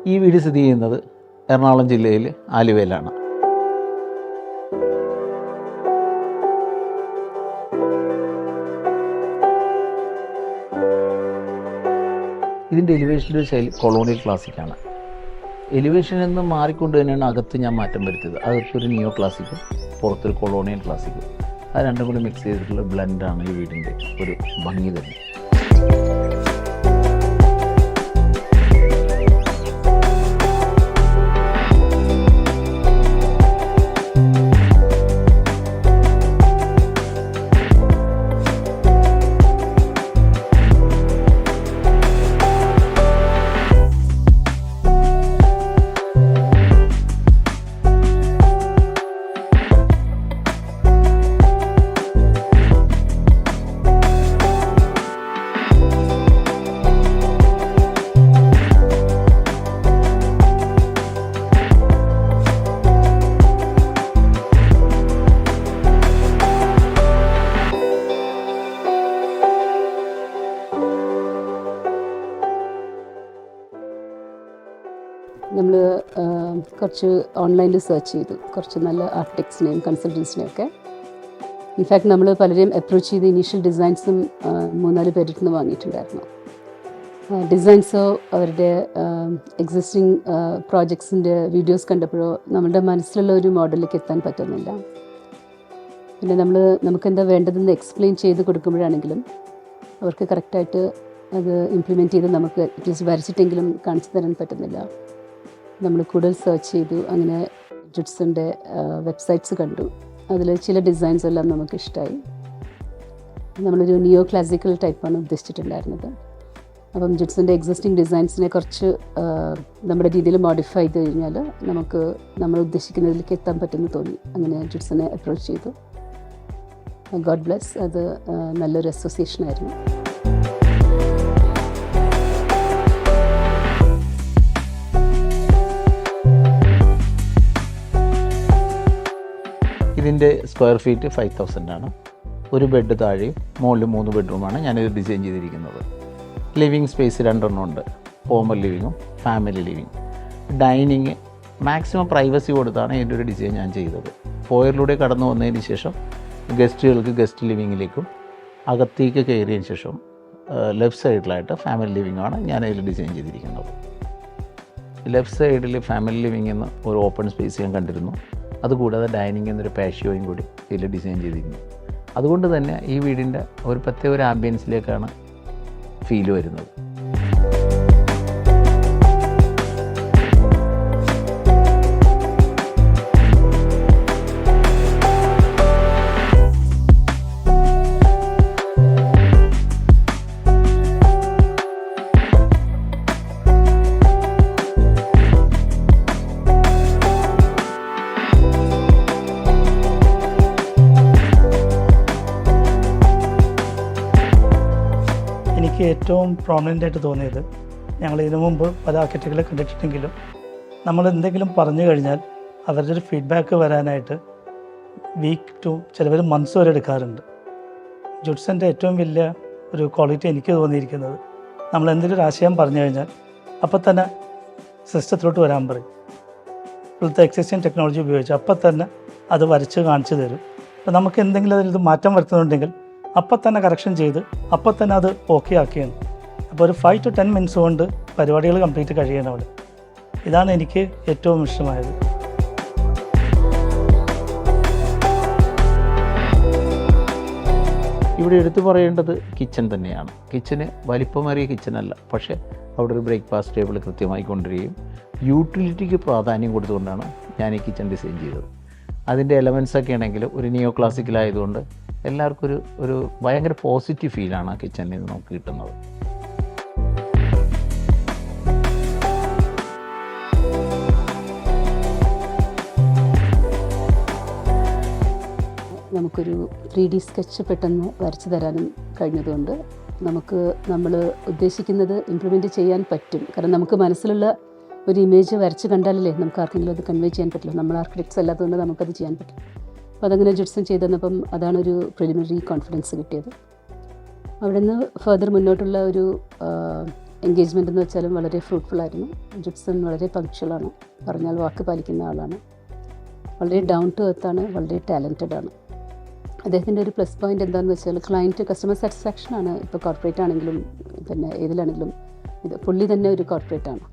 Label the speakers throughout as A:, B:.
A: ഈ വീട് സ്ഥിതി ചെയ്യുന്നത് എറണാകുളം ജില്ലയിൽ ആലുവയിലാണ്. ഇതിൻ്റെ എലിവേഷൻ്റെ ശൈലി കൊളോണിയൽ ക്ലാസിക്കാണ്. എലിവേഷനിൽ നിന്ന് മാറിക്കൊണ്ട് തന്നെയാണ് അകത്ത് ഞാൻ മാറ്റം വരുത്തിയത്. അകത്തൊരു നിയോ ക്ലാസിക്കും പുറത്തൊരു കൊളോണിയൽ ക്ലാസിക്കും, അത് രണ്ടും കൂടി മിക്സ് ചെയ്തിട്ടുള്ള ബ്ലെൻഡാണ് ഈ വീടിൻ്റെ ഒരു ഭംഗി തന്നെ.
B: നമ്മൾ കുറച്ച് ഓൺലൈനിൽ സെർച്ച് ചെയ്തു, കുറച്ച് നല്ല ആർക്കിടെക്ട്സിനെയും കൺസൾട്ടൻസിനെയും ഒക്കെ. ഇൻഫാക്ട് നമ്മൾ പലരെയും അപ്രോച്ച് ചെയ്ത് ഇനീഷ്യൽ ഡിസൈൻസും 3-4 പേരിൽ നിന്ന് വാങ്ങിയിട്ടുണ്ടായിരുന്നു. ഡിസൈൻസോ അവരുടെ എക്സിസ്റ്റിംഗ് പ്രോജക്ട്സിൻ്റെ വീഡിയോസ് കണ്ടപ്പോഴോ നമ്മളുടെ മനസ്സിലുള്ള ഒരു മോഡലിലേക്ക് എത്താൻ പറ്റുന്നില്ല. പിന്നെ നമുക്കെന്താ വേണ്ടതെന്ന് എക്സ്പ്ലെയിൻ ചെയ്ത് കൊടുക്കുമ്പോഴാണെങ്കിലും അവർക്ക് കറക്റ്റായിട്ട് അത് ഇംപ്ലിമെൻറ്റ് ചെയ്ത് നമുക്ക് അറ്റ്ലീസ്റ്റ് വരച്ചിട്ടെങ്കിലും കാണിച്ചു തരാൻ പറ്റുന്നില്ല. നമ്മൾ കൂടുതൽ സെർച്ച് ചെയ്തു. അങ്ങനെ ജിപ്സൻ്റെ വെബ്സൈറ്റ്സ് കണ്ടു. അതിൽ ചില ഡിസൈൻസ് എല്ലാം നമുക്ക് ഇഷ്ടമായി. നമ്മളൊരു നിയോ ക്ലാസിക്കൽ ടൈപ്പാണ് ഉദ്ദേശിച്ചിട്ടുണ്ടായിരുന്നത്. അപ്പം ജിപ്സൻ്റെ എക്സിസ്റ്റിംഗ് ഡിസൈൻസിനെ കുറച്ച് നമ്മുടെ രീതിയിൽ മോഡിഫൈ ചെയ്ത് കഴിഞ്ഞാൽ നമുക്ക് നമ്മൾ ഉദ്ദേശിക്കുന്നതിലേക്ക് എത്താൻ പറ്റുമെന്ന് തോന്നി. അങ്ങനെ ജിപ്സനെ അപ്രോച്ച് ചെയ്തു. ഗോഡ് ബ്ലെസ്, അത് നല്ലൊരു അസോസിയേഷനായിരുന്നു.
A: ഇതിൻ്റെ സ്ക്വയർ ഫീറ്റ് 5000 ആണ്. ഒരു ബെഡ് താഴെയും മുകളിൽ 3 ബെഡ്റൂമാണ് ഞാനിത് ഡിസൈൻ ചെയ്തിരിക്കുന്നത്. ലിവിങ് സ്പേസ് 2 ഉണ്ട്. ഫോമൽ ലിവിങ്ങും family living. Dining maximum privacy കൊടുത്താണ് ഇതിൻ്റെ ഒരു ഡിസൈൻ ഞാൻ ചെയ്തത്. ഫോയറിലൂടെ കടന്നു വന്നതിന് ശേഷം ഗസ്റ്റുകൾക്ക് ഗസ്റ്റ് ലിവിങ്ങിലേക്കും അകത്തേക്ക് കയറിയതിന് ശേഷം ലെഫ്റ്റ് സൈഡിലായിട്ട് ഫാമിലി ലിവിങ്ങാണ് ഞാനതിൽ ഡിസൈൻ ചെയ്തിരിക്കുന്നത്. ലെഫ്റ്റ് സൈഡിൽ ഫാമിലി ലിവിങ് എന്ന് ഒരു ഓപ്പൺ സ്പേസ് ഞാൻ കണ്ടിരുന്നു. അതുകൂടാതെ ഡൈനിങ് എന്നൊരു പാഷ്യോയും കൂടി ഇതിൽ ഡിസൈൻ ചെയ്തിരുന്നു. അതുകൊണ്ട് തന്നെ ഈ വീടിൻ്റെ ഒരു പ്രത്യേക ഒരു ആംബിയൻസിലേക്കാണ് ഫീൽ വരുന്നത്.
C: എനിക്ക് ഏറ്റവും പ്രോമിനൻ്റ് ആയിട്ട് തോന്നിയത്, ഞങ്ങൾ ഇതിനു മുമ്പ് പല ആർക്കിടെക്റ്റുകളെ കണ്ടിട്ടുണ്ടെങ്കിലും നമ്മൾ എന്തെങ്കിലും പറഞ്ഞു കഴിഞ്ഞാൽ അവരുടെ ഒരു ഫീഡ്ബാക്ക് വരാനായിട്ട് വീക്ക് ടു ചിലവർ മന്ത്സ് വരെ എടുക്കാറുണ്ട്. ജുഡ്സൻ്റെ ഏറ്റവും വലിയ ഒരു ക്വാളിറ്റി എനിക്ക് തോന്നിയിരിക്കുന്നത്, നമ്മൾ എന്തെങ്കിലും ഒരു ആശയം പറഞ്ഞു കഴിഞ്ഞാൽ അപ്പം തന്നെ സിസ്റ്റത്തിലോട്ട് വരാൻ പറയും. ഇപ്പോഴത്തെ എക്സിസ്റ്റിംഗ് ടെക്നോളജി ഉപയോഗിച്ച് അപ്പം തന്നെ അത് വരച്ച് കാണിച്ചു തരും. അപ്പോൾ നമുക്ക് എന്തെങ്കിലും അതിൽ മാറ്റം വരുത്തുന്നുണ്ടെങ്കിൽ അപ്പം തന്നെ കറക്ഷൻ ചെയ്ത് അപ്പം തന്നെ അത് ഓക്കെ ആക്കിയാണ്. അപ്പോൾ ഒരു 5 to 10 മിനിറ്റ്സ് കൊണ്ട് പരിപാടികൾ കംപ്ലീറ്റ് കഴിയണം അവിടെ. ഇതാണ് എനിക്ക് ഏറ്റവും ഇഷ്ടമായത്.
A: ഇവിടെ എടുത്തു പറയേണ്ടത് കിച്ചൺ തന്നെയാണ്. കിച്ചന് വലിപ്പമേറിയ കിച്ചനല്ല, പക്ഷേ അവിടെ ഒരു ബ്രേക്ക്ഫാസ്റ്റ് ടേബിൾ കൃത്യമായി കൊണ്ടുവരികയും യൂട്ടിലിറ്റിക്ക് പ്രാധാന്യം കൊടുത്തുകൊണ്ടാണ് ഞാൻ ഈ കിച്ചൺ ഡിസൈൻ ചെയ്തത്. അതിൻ്റെ എലമെൻസൊക്കെ ആണെങ്കിൽ ഒരു നിയോ ക്ലാസിക്കലായതുകൊണ്ട് എല്ലാവർക്കും ഒരു ഭയങ്കര പോസിറ്റീവ് ഫീലാണ് ആ കിച്ചണിൽ നിന്ന് നമുക്ക് കിട്ടുന്നത്.
B: നമുക്കൊരു 3D സ്കെച്ച് പെട്ടെന്ന് വരച്ചു തരാനും കഴിഞ്ഞതുകൊണ്ട് നമ്മൾ ഉദ്ദേശിക്കുന്നത് ഇംപ്ലിമെൻറ്റ് ചെയ്യാൻ പറ്റും. കാരണം നമുക്ക് മനസ്സിലുള്ള ഒരു ഇമേജ് വരച്ച് കണ്ടാലല്ലേ നമുക്ക് ആർക്കെങ്കിലും അത് കൺവേ ചെയ്യാൻ പറ്റില്ല. നമ്മൾ ആർക്കിടെക്ട്സ് അല്ലാത്തതുകൊണ്ട് നമുക്കത് ചെയ്യാൻ പറ്റും. അപ്പോൾ അതങ്ങനെ ജിഡ്സൺ ചെയ്തു തന്നപ്പം അതാണൊരു പ്രിലിമിനറി കോൺഫിഡൻസ് കിട്ടിയത്. അവിടെ നിന്ന് ഫർദർ മുന്നോട്ടുള്ള ഒരു എൻഗേജ്മെൻ്റ് എന്ന് വെച്ചാലും വളരെ ഫ്രൂട്ട്ഫുൾ ആയിരുന്നു. ജിപ്സൺ വളരെ പങ്ക്ച്വലാണ്, പറഞ്ഞാൽ വാക്ക് പാലിക്കുന്ന ആളാണ്, വളരെ ഡൗൺ ടു എർത്താണ്, വളരെ ടാലൻറ്റഡ് ആണ്. അദ്ദേഹത്തിൻ്റെ ഒരു പ്ലസ് പോയിൻ്റ് എന്താണെന്ന് വെച്ചാൽ ക്ലയൻറ്റ് കസ്റ്റമർ സാറ്റിസ്ഫാക്ഷനാണ്. ഇപ്പോൾ കോർപ്പറേറ്റ് ആണെങ്കിലും പിന്നെ ഏതിലാണെങ്കിലും പുള്ളി തന്നെ ഒരു കോർപ്പറേറ്റാണ്.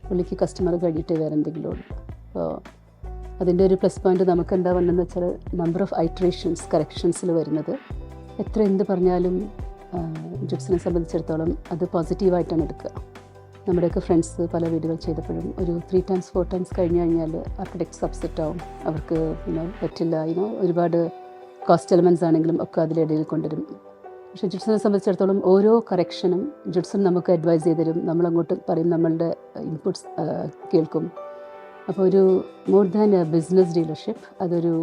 B: പുള്ളിക്ക് കസ്റ്റമർ കഴിഞ്ഞിട്ട് വേറെ എന്തെങ്കിലും ഉള്ളൂ. അപ്പോൾ അതിൻ്റെ ഒരു പ്ലസ് പോയിൻ്റ് നമുക്ക് എന്താ വന്നതെന്ന് വെച്ചാൽ നമ്പർ ഓഫ് ഐട്രേഷൻസ് കറക്ഷൻസിൽ വരുന്നത്. എത്ര എന്ത് പറഞ്ഞാലും ജിപ്സിനെ സംബന്ധിച്ചിടത്തോളം അത് പോസിറ്റീവായിട്ടാണ് എടുക്കുക. നമ്മുടെയൊക്കെ ഫ്രണ്ട്സ് പല വീടുകൾ ചെയ്തപ്പോഴും ഒരു 3 times 4 times കഴിഞ്ഞ് കഴിഞ്ഞാൽ ആർക്കിടെക്ട്സ് അപ്സെറ്റ് ആവും. അവർക്ക് പറ്റില്ല, ഒരുപാട് കോസ്റ്റ് എലമെൻറ്റ്സ് ആണെങ്കിലും ഒക്കെ അതിലിടയിൽ കൊണ്ടുവരും. പക്ഷേ ജിപ്സിനെ സംബന്ധിച്ചിടത്തോളം ഓരോ കറക്ഷനും ജിപ്സൺ നമുക്ക് അഡ്വൈസ് ചെയ്ത് തരും, നമ്മളങ്ങോട്ട് പറയും, നമ്മളുടെ ഇൻപുട്സ് കേൾക്കും. അപ്പോൾ ഒരു more than A business dealership, അതൊരു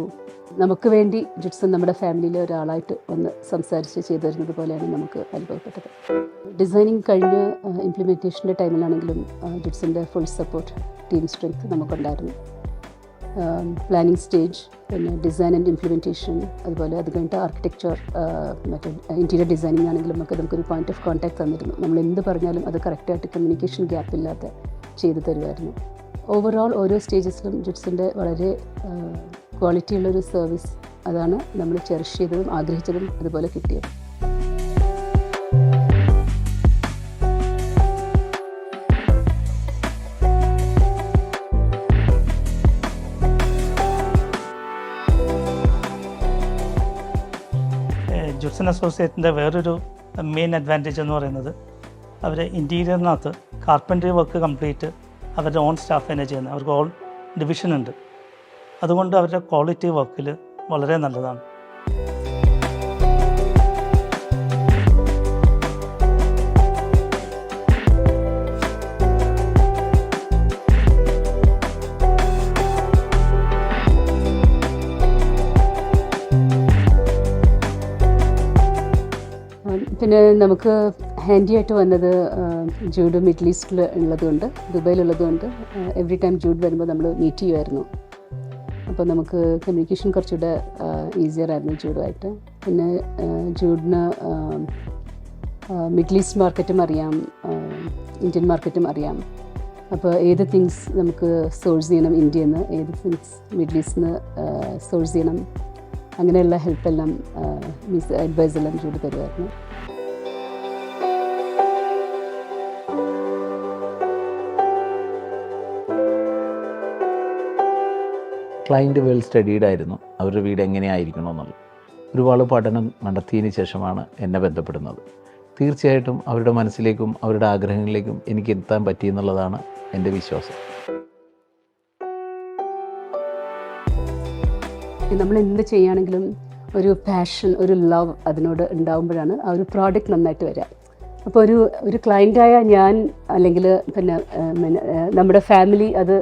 B: നമുക്ക് വേണ്ടി ജിപ്സൺ നമ്മുടെ ഫാമിലിയിലെ ഒരാളായിട്ട് ഒന്ന് സംസാരിച്ച് ചെയ്തു തരുന്നത് പോലെയാണ് നമുക്ക് അനുഭവപ്പെട്ടത്. ഡിസൈനിങ് കഴിഞ്ഞ് ഇംപ്ലിമെൻറ്റേഷൻ്റെ ടൈമിലാണെങ്കിലും ജിപ്സൻ്റെ ഫുൾ സപ്പോർട്ട്, ടീം സ്ട്രെങ്ത് നമുക്കുണ്ടായിരുന്നു. പ്ലാനിങ് സ്റ്റേജ്, പിന്നെ ഡിസൈൻ ആൻഡ് ഇംപ്ലിമെൻറ്റേഷൻ, അതുപോലെ അത് കഴിഞ്ഞിട്ട് ആർക്കിടെക്ചർ, മറ്റേ ഇൻറ്റീരിയർ ഡിസൈനിങ് ആണെങ്കിലും ഒക്കെ നമുക്കൊരു പോയിന്റ് ഓഫ് കോൺടാക്ട് തന്നിരുന്നു. നമ്മൾ എന്ത് പറഞ്ഞാലും അത് കറക്റ്റായിട്ട് കമ്മ്യൂണിക്കേഷൻ ഗ്യാപ്പില്ലാതെ ചെയ്തു തരുമായിരുന്നു. ഓവറോൾ ഓരോ സ്റ്റേജസിലും ജിപ്സിൻ്റെ വളരെ ക്വാളിറ്റിയുള്ളൊരു സർവീസ്, അതാണ് നമ്മൾ ചെറിഷ് ചെയ്തതും ആഗ്രഹിച്ചതും അതുപോലെ കിട്ടിയത്.
C: ജിപ്സൺ അസോസിയേറ്റിൻ്റെ വേറൊരു മെയിൻ അഡ്വാൻറ്റേജ് എന്ന് പറയുന്നത് അവർ ഇൻറ്റീരിയറിനകത്ത് കാർപ്പൻട്രി വർക്ക് കംപ്ലീറ്റ് അവരുടെ ഓൺ സ്റ്റാഫ് തന്നെ ചെയ്യുന്നത്. അവർക്ക് ഓൺ ഡിവിഷൻ ഉണ്ട്. അതുകൊണ്ട് അവരുടെ ക്വാളിറ്റി വർക്കിൽ വളരെ നല്ലതാണ്.
B: പിന്നെ നമുക്ക് ഹാൻഡി ആയിട്ട് വന്നത് ജൂഡ് മിഡിൽ ഈസ്റ്റിൽ ഉള്ളതുകൊണ്ട്, ദുബായിലുള്ളതുകൊണ്ട് എവറി ടൈം ജൂഡ് വരുമ്പോൾ നമ്മൾ മീറ്റ് ചെയ്യുമായിരുന്നു. അപ്പോൾ നമുക്ക് കമ്മ്യൂണിക്കേഷൻ കുറച്ചുകൂടെ ഈസിയർ ആയിരുന്നു ജൂഡുമായിട്ട്. പിന്നെ ജൂഡിന് മിഡിൽ ഈസ്റ്റ് മാർക്കറ്റും അറിയാം, ഇന്ത്യൻ മാർക്കറ്റും അറിയാം. അപ്പോൾ ഏത് തിങ്സ് നമുക്ക് സോഴ്സ് ചെയ്യണം ഇന്ത്യയിൽ നിന്ന്, ഏത് തിങ്സ് മിഡിൽ ഈസ്റ്റിൽ നിന്ന് സോഴ്സ് ചെയ്യണം, അങ്ങനെയുള്ള ഹെൽപ്പെല്ലാം അഡ്വൈസ് എല്ലാം ജൂഡ് തരുമായിരുന്നു.
A: ക്ലയൻറ്റ് വെൽ സ്റ്റഡീഡ് ആയിരുന്നു. അവരുടെ വീട് എങ്ങനെയായിരിക്കണമെന്നുള്ളത് ഒരുപാട് പഠനം നടത്തിയതിന് ശേഷമാണ് എന്നെ ബന്ധപ്പെടുന്നത്. തീർച്ചയായിട്ടും അവരുടെ മനസ്സിലേക്കും അവരുടെ ആഗ്രഹങ്ങളിലേക്കും എനിക്ക് എത്താൻ പറ്റിയെന്നുള്ളതാണ് എൻ്റെ വിശ്വാസം.
B: നമ്മൾ എന്ത് ചെയ്യുകയാണെങ്കിലും ഒരു പാഷൻ, ഒരു ലവ് അതിനോട് ഉണ്ടാകുമ്പോഴാണ് ആ ഒരു പ്രോഡക്റ്റ് നന്നായിട്ട് വരിക. അപ്പോൾ ഒരു ക്ലയൻറ്റായ ഞാൻ അല്ലെങ്കിൽ പിന്നെ നമ്മുടെ ഫാമിലി അത്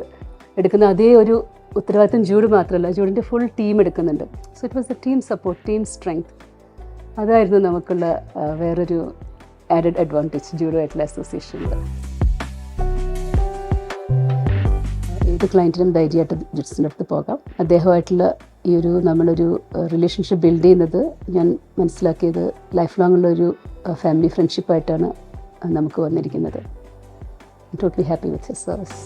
B: എടുക്കുന്ന അതേ ഒരു ഉത്തരവാദിത്വം ജൂഡ് മാത്രമല്ല, ജൂഡിൻ്റെ ഫുൾ ടീം എടുക്കുന്നുണ്ട്. So it was A team support, team strength. അതായിരുന്നു നമുക്കുള്ള വേറൊരു ആഡഡ് അഡ്വാൻറ്റേജ് ജൂഡുമായിട്ടുള്ള അസോസിയേഷനിൽ. ഏത് ക്ലയൻറ്റിനും ധൈര്യമായിട്ട് ജിപ്സിൻ്റെ അടുത്ത് പോകാം. അദ്ദേഹമായിട്ടുള്ള ഈ നമ്മളൊരു റിലേഷൻഷിപ്പ് ബിൽഡ് ചെയ്യുന്നത് ഞാൻ മനസ്സിലാക്കിയത് ലൈഫ് ലോങ് ഉള്ളൊരു ഫാമിലി ഫ്രണ്ട്ഷിപ്പായിട്ടാണ് നമുക്ക് വന്നിരിക്കുന്നത്. Totally happy with his service.